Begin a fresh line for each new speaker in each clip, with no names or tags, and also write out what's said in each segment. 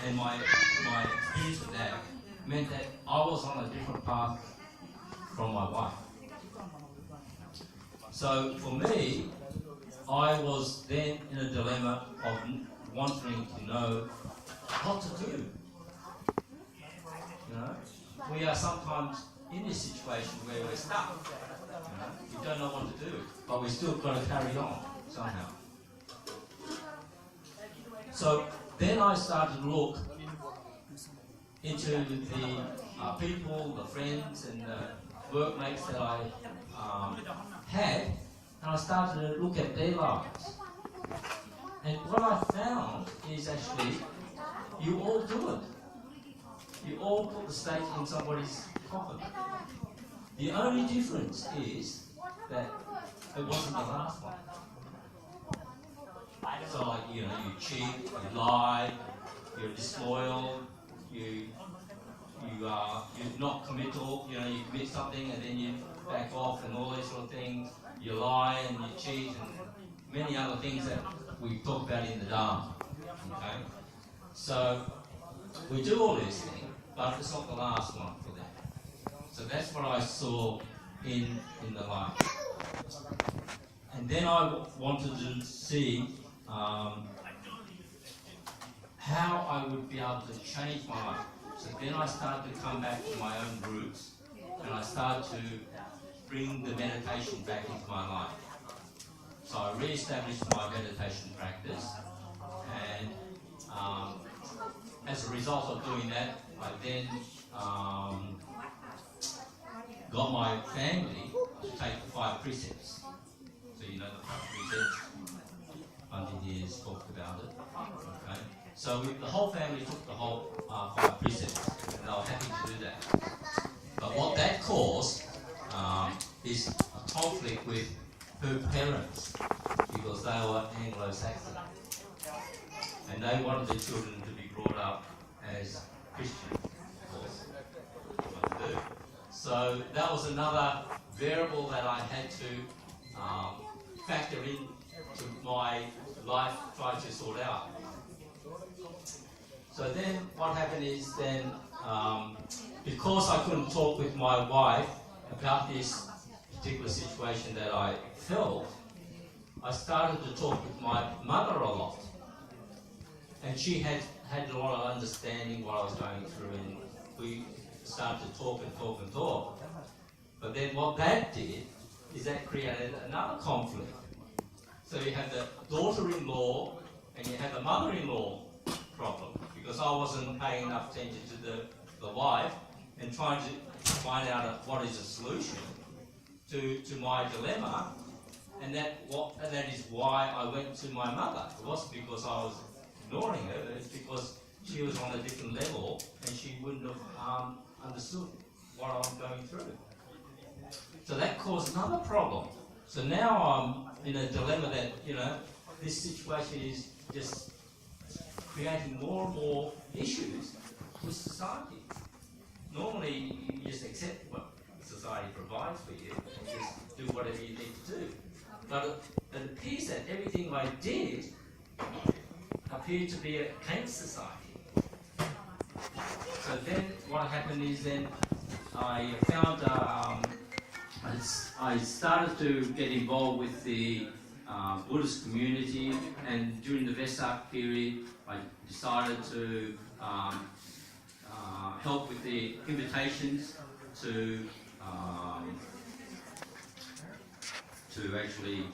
and my experience with that meant that I was on a different path from my wife. So for me, I was then in a dilemma of wanting to know what to do. You know, we are sometimes in this situation where we're stuck. You know, we don't know what to do, but we still got to carry on somehow. So then I started to look into the people, the friends, and the workmates that I had, and I started to look at their lives. And what I found is actually, you all do it. You all put the stake in somebody's coffin. The only difference is that it wasn't the last one. So like, you know, you cheat, you lie, you're disloyal, you're not committal, you know, you commit something and then you back off and all these sort of things. You lie and you cheat and many other things that we talk about in the Dharma. Okay? So we do all these things, but it's not the last one for them. So that's what I saw in the life. And then I wanted to see how I would be able to change my life. So then I started to come back to my own roots, and I started to bring the meditation back into my life. So I re-established my meditation practice, and as a result of doing that, I then got my family to take the 5 precepts. So you know the 5 precepts. Pandit here has talked about it. Okay. So the whole family took the whole 5 precepts, and they were happy to do that. But what that caused is a conflict with her parents, because they were Anglo-Saxon, and they wanted their children to be brought up as Christian, of course. What to do. So that was another variable that I had to factor in to my life, try to sort out. So then what happened is then, because I couldn't talk with my wife about this particular situation that I felt, I started to talk with my mother a lot. And she had a lot of understanding what I was going through, and we started to talk and talk and talk. But then what that did is that created another conflict. So you have the daughter-in-law and you have the mother-in-law problem, because I wasn't paying enough attention to the wife and trying to find out what is a solution to my dilemma, and that is why I went to my mother. It wasn't because I was ignoring her, it's because she was on a different level and she wouldn't have understood what I'm going through. So that caused another problem. So now I'm in a dilemma that, you know, this situation is just creating more and more issues with society. Normally, you just accept what society provides for you and just do whatever you need to do. But it appears that everything I did appeared to be against society. So then what happened is then I found I started to get involved with the Buddhist community, and during the Vesak period I decided to help with the invitations to actually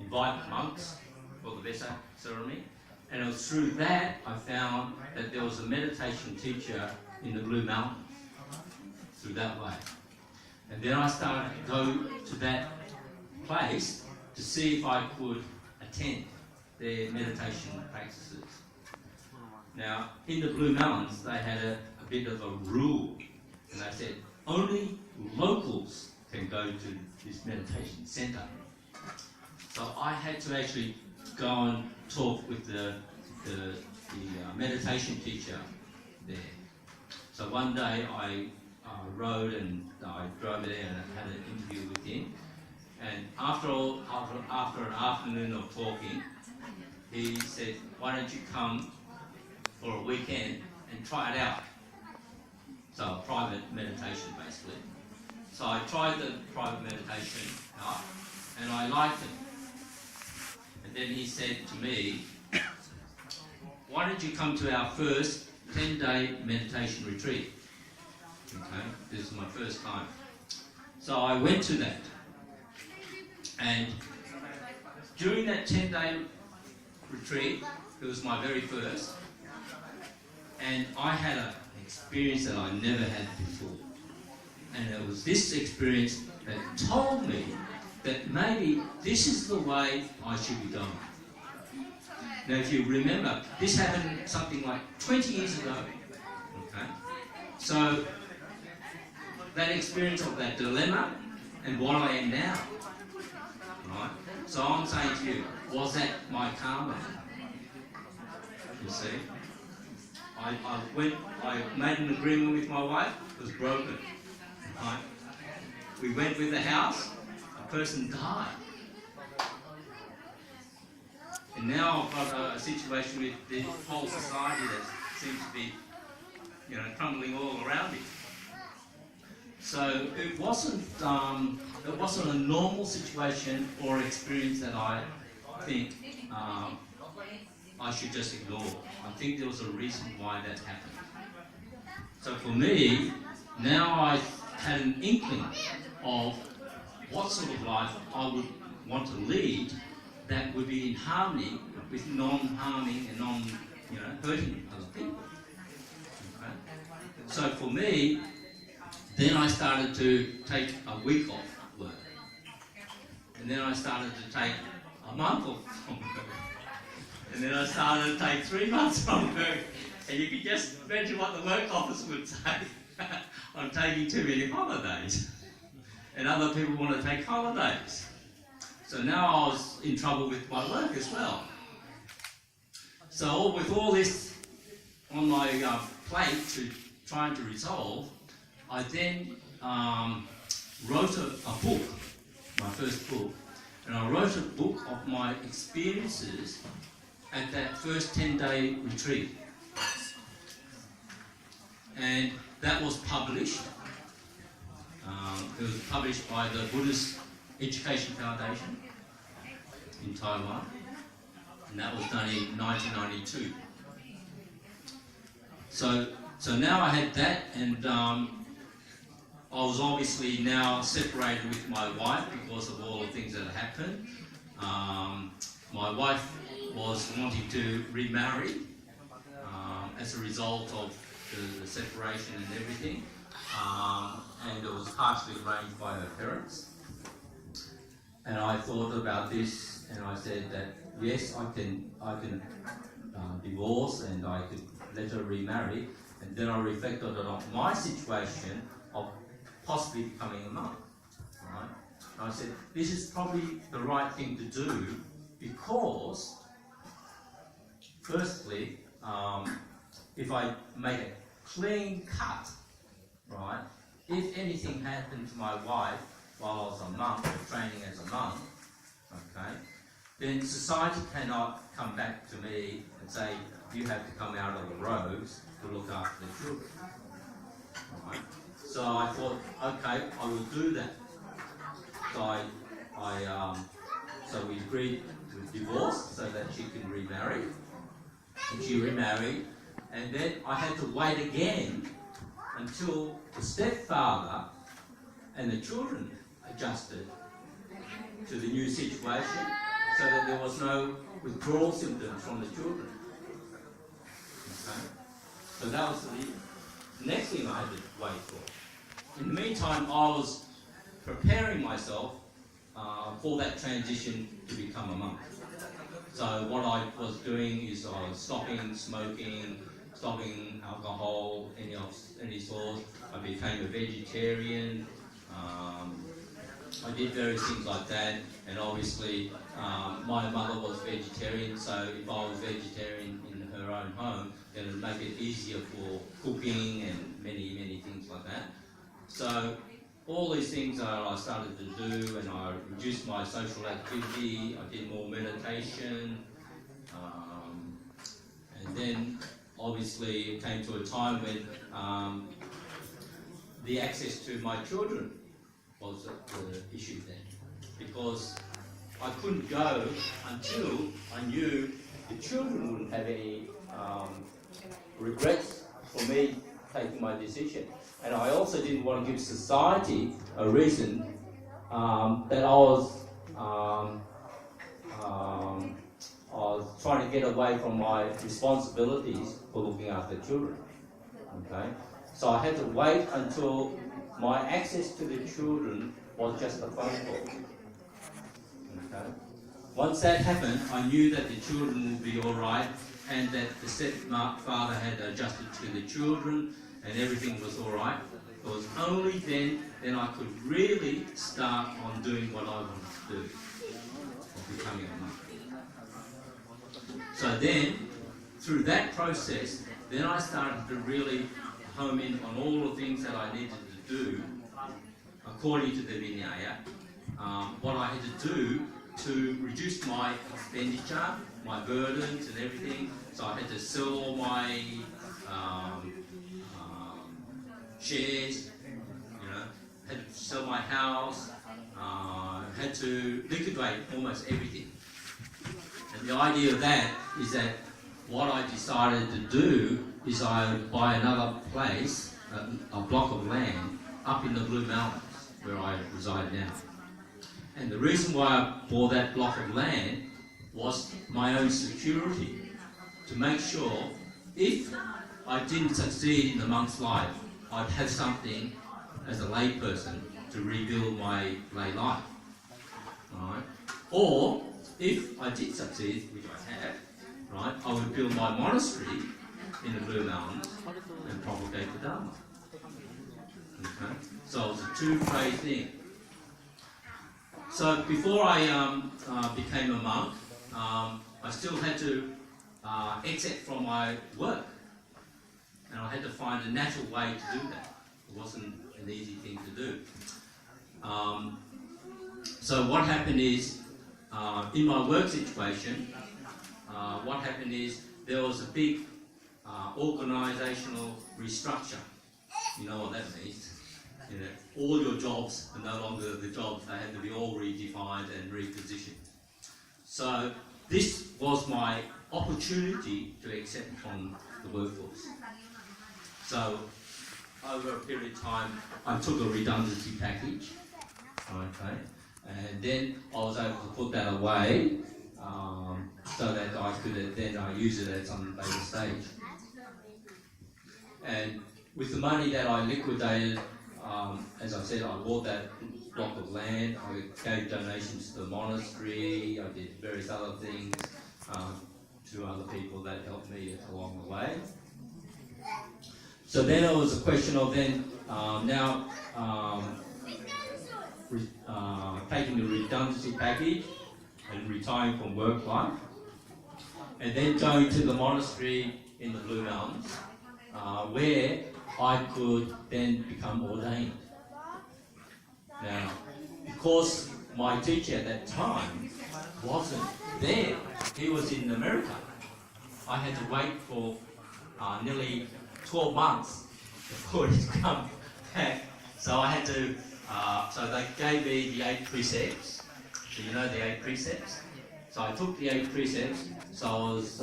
invite monks for the Vesak ceremony. And it was through that I found that there was a meditation teacher in the Blue Mountains, through that way. And then I started to go to that place to see if I could attend their meditation practices. Now, in the Blue Mountains, they had a bit of a rule, and they said only locals can go to this meditation centre. So I had to actually go and talk with the meditation teacher there. So one day I rode and I drove there and had an interview with him. And after an afternoon of talking, he said, "Why don't you come for a weekend and try it out. So a private meditation basically. So I tried the private meditation out and I liked it. And then he said to me, why don't you come to our first 10-day meditation retreat? Okay, this is my first time. So I went to that. And during that 10-day retreat, it was my very first, and I had an experience that I never had before. And it was this experience that told me that maybe this is the way I should be going. Now, if you remember, this happened something like 20 years ago. Okay? So, that experience of that dilemma and what I am now. Right? So I'm saying to you, was that my karma? You see? I made an agreement with my wife, it was broken. Right? We went with the house, a person died. And now I've got a situation with the whole society that seems to be, crumbling all around me. So it wasn't a normal situation or experience that I think I should just ignore. I think there was a reason why that happened. So for me, now I had an inkling of what sort of life I would want to lead that would be in harmony with non-harming and non-hurting other people. Okay? So for me, then I started to take a week off work. And then I started to take a month off from work. And then I started to take 3 months from work. And you can just imagine what the work office would say. I'm taking too many holidays. And other people want to take holidays. So now I was in trouble with my work as well. So with all this on my plate to trying to resolve, I then wrote a book, my first book, and I wrote a book of my experiences at that first 10-day retreat. And that was published. It was published by the Buddhist Education Foundation in Taiwan, and that was done in 1992. So now I had that, and I was obviously now separated with my wife because of all the things that had happened. My wife was wanting to remarry as a result of the separation and everything, and it was partially arranged by her parents. And I thought about this, and I said that yes, I can divorce, and I could let her remarry. And then I reflected on my situation of possibly becoming a monk. Right? And I said this is probably the right thing to do because, firstly, if I make a clean cut, right? If anything happened to my wife while I was a monk, training as a monk, okay, then society cannot come back to me and say, you have to come out of the robes to look after the children. Right? So I thought, okay, I will do that. So we agreed to divorce so that she can remarry. And she remarried, and then I had to wait again until the stepfather and the children adjusted to the new situation so that there was no withdrawal symptoms from the children. Okay? So that was the next thing I had to wait for. In the meantime, I was preparing myself for that transition to become a monk. So what I was doing is I was stopping smoking, stopping alcohol, any sort. I became a vegetarian. I did various things like that, and obviously my mother was vegetarian, so if I was vegetarian in her own home, then it would make it easier for cooking and many things like that. So all these things I started to do, and I reduced my social activity, I did more meditation, and then obviously obviously it came to a time when the access to my children was the issue then, because I couldn't go until I knew the children wouldn't have any regrets for me taking my decision. And I also didn't want to give society a reason that I was trying to get away from my responsibilities for looking after children. Okay, so I had to wait until my access to the children was just a phone call. Okay. Once that happened, I knew that the children would be all right, and that the stepfather had adjusted to the children, and everything was all right. It was only then I could really start on doing what I wanted to do, of becoming a monk. So then, through that process, then I started to really home in on all the things that I needed to do according to the Vinaya, what I had to do to reduce my expenditure, my burdens and everything. So I had to sell all my shares, had to sell my house, had to liquidate almost everything. And the idea of that is that what I decided to do is I would buy another place, a block of land, up in the Blue Mountains, where I reside now. And the reason why I bought that block of land was my own security, to make sure if I didn't succeed in the monk's life, I'd have something as a lay person to rebuild my lay life. Right? Or if I did succeed, which I have, right, I would build my monastery in the Blue Mountains and propagate the Dharma. Okay? So it was a two-way thing. So before I became a monk, I still had to exit from my work, and I had to find a natural way to do that. It wasn't an easy thing to do. So what happened is, in my work situation, what happened is there was a big organisational restructure. You know what that means? All your jobs are no longer the jobs, they had to be all redefined and repositioned. So this was my opportunity to accept from the workforce. So over a period of time, I took a redundancy package, okay, and then I was able to put that away so that I could then use it at some later stage. And with the money that I liquidated, as I said, I bought that block of land, I gave donations to the monastery, I did various other things to other people that helped me along the way. So then it was a question of then taking the redundancy package and retiring from work life, and then going to the monastery in the Blue Mountains, where I could then become ordained. Now, because my teacher at that time wasn't there, he was in America, I had to wait for nearly 12 months before he could come back. So I had to, so they gave me the 8 precepts. So you know the 8 precepts? So I took the 8 precepts, so I was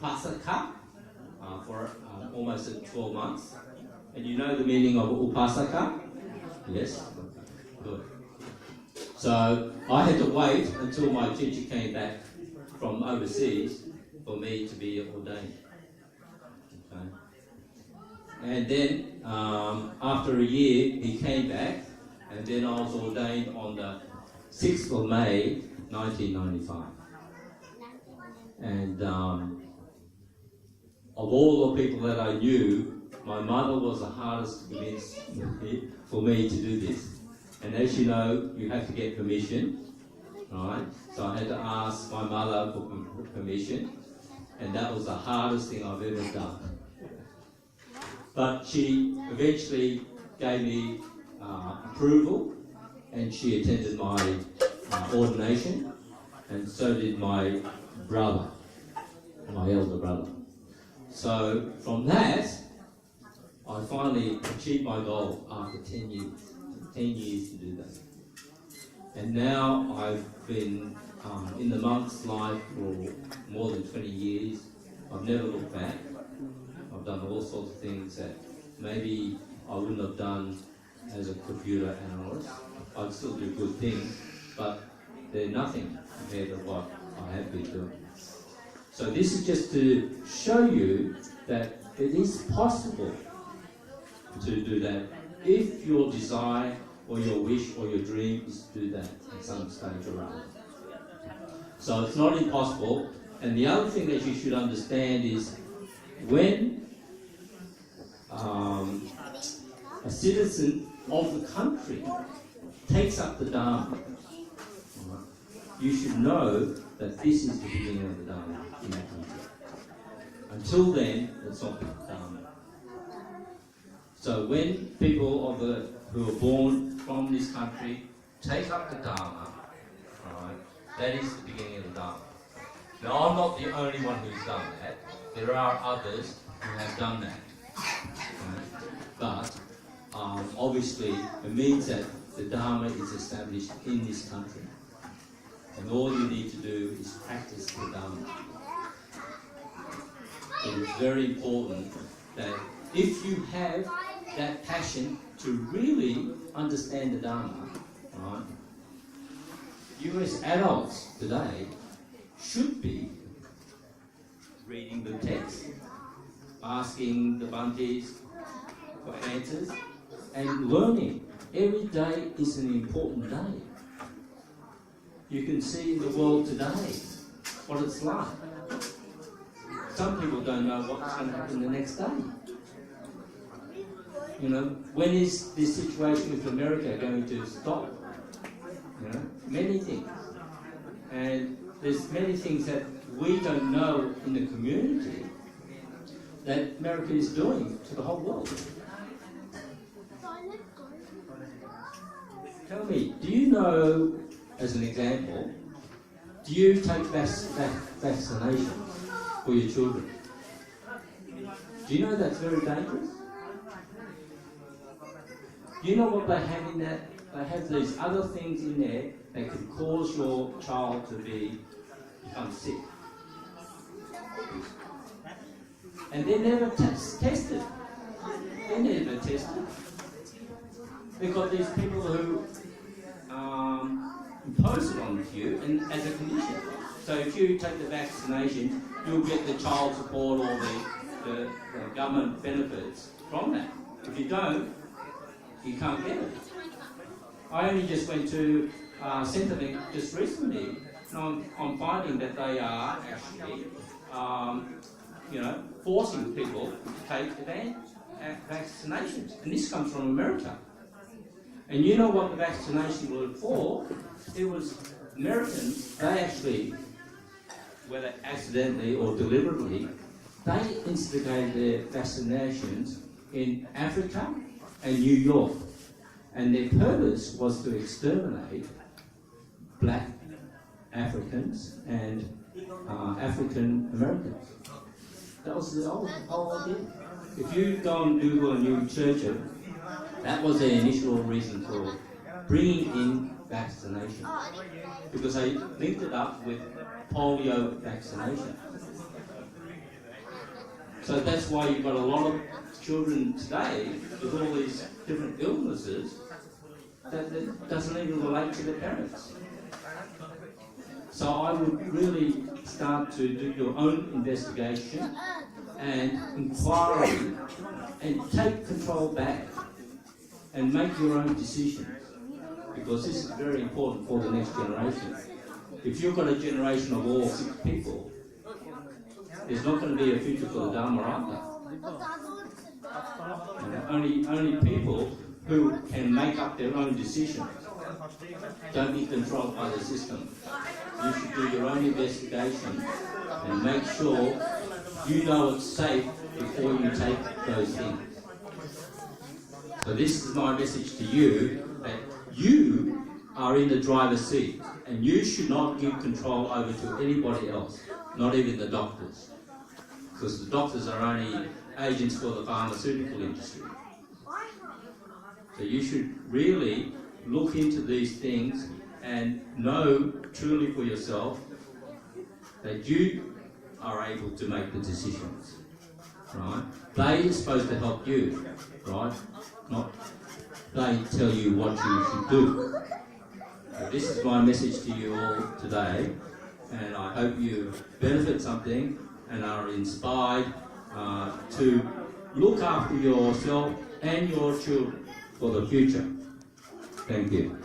Upasaka for almost 12 months. And you know the meaning of Upasaka? Yes? Good. So I had to wait until my teacher came back from overseas for me to be ordained. Okay. And then after a year he came back, and then I was ordained on the 6th of May 1995. And of all the people that I knew, my mother was the hardest to convince for me to do this. And as you know, you have to get permission, right? So I had to ask my mother for permission, and that was the hardest thing I've ever done. But she eventually gave me approval, and she attended my ordination, and so did my brother, my elder brother. So from that, I finally achieved my goal after 10 years. 10 years to do that. And now I've been in the monk's life for more than 20 years. I've never looked back. I've done all sorts of things that maybe I wouldn't have done as a computer analyst. I'd still do good things, but they're nothing compared to what I have been doing. So this is just to show you that it is possible to do that if your desire or your wish or your dream is to do that at some stage or other. So it's not impossible. And the other thing that you should understand is when a citizen of the country takes up the Dharma, you should know that this is the beginning of the Dharma in that country. Until then, it's not the Dharma. So when people who are born from this country take up the Dharma, right, that is the beginning of the Dharma. Now, I'm not the only one who's done that. There are others who have done that. Right? But obviously, it means that the Dharma is established in this country. And all you need to do is practice the Dharma. It is very important that if you have that passion to really understand the Dharma, right, you as adults today should be reading the text, asking the Bhantes for answers, and learning. Every day is an important day. You can see in the world today what it's like. Some people don't know what's going to happen the next day. You know, when is this situation with America going to stop? You know, many things. And there's many things that we don't know in the community that America is doing to the whole world. Tell me, do you know, as an example, do you take vaccination for your children? Do you know that's very dangerous? Do you know what they have in that? They have these other things in there that could cause your child to become sick. And they're never tested. They're never tested. They've got these people who impose it on you and as a condition. So if you take the vaccination, you'll get the child support or the government benefits from that. If you don't, you can't get it. I only just went to Centrelink just recently, and I'm finding that they are actually, forcing people to take vaccinations, and this comes from America. And you know what the vaccination was for? It was Americans. They actually, whether accidentally or deliberately, they instigated their vaccinations in Africa and New York. And their purpose was to exterminate black Africans and African Americans. That was the whole idea. If you go and Google a new Churchill, that was the initial reason for bringing in vaccination. Because they linked it up with polio vaccination. So that's why you've got a lot of children today with all these different illnesses that doesn't even relate to their parents. So I would really start to do your own investigation and inquiry and take control back and make your own decisions, because this is very important for the next generation. If you've got a generation of all sick people, there's not going to be a future for the Dharma either. Only people who can make up their own decisions, don't be controlled by the system. You should do your own investigation and make sure you know it's safe before you take those things. So this is my message to you, that you are in the driver's seat and you should not give control over to anybody else, not even the doctors. because the doctors are only agents for the pharmaceutical industry. So you should really look into these things and know truly for yourself that you are able to make the decisions, right? They are supposed to help you, right? Not they tell you what you should do. So this is my message to you all today, and I hope you benefit something and are inspired to look after yourself and your children for the future. Thank you.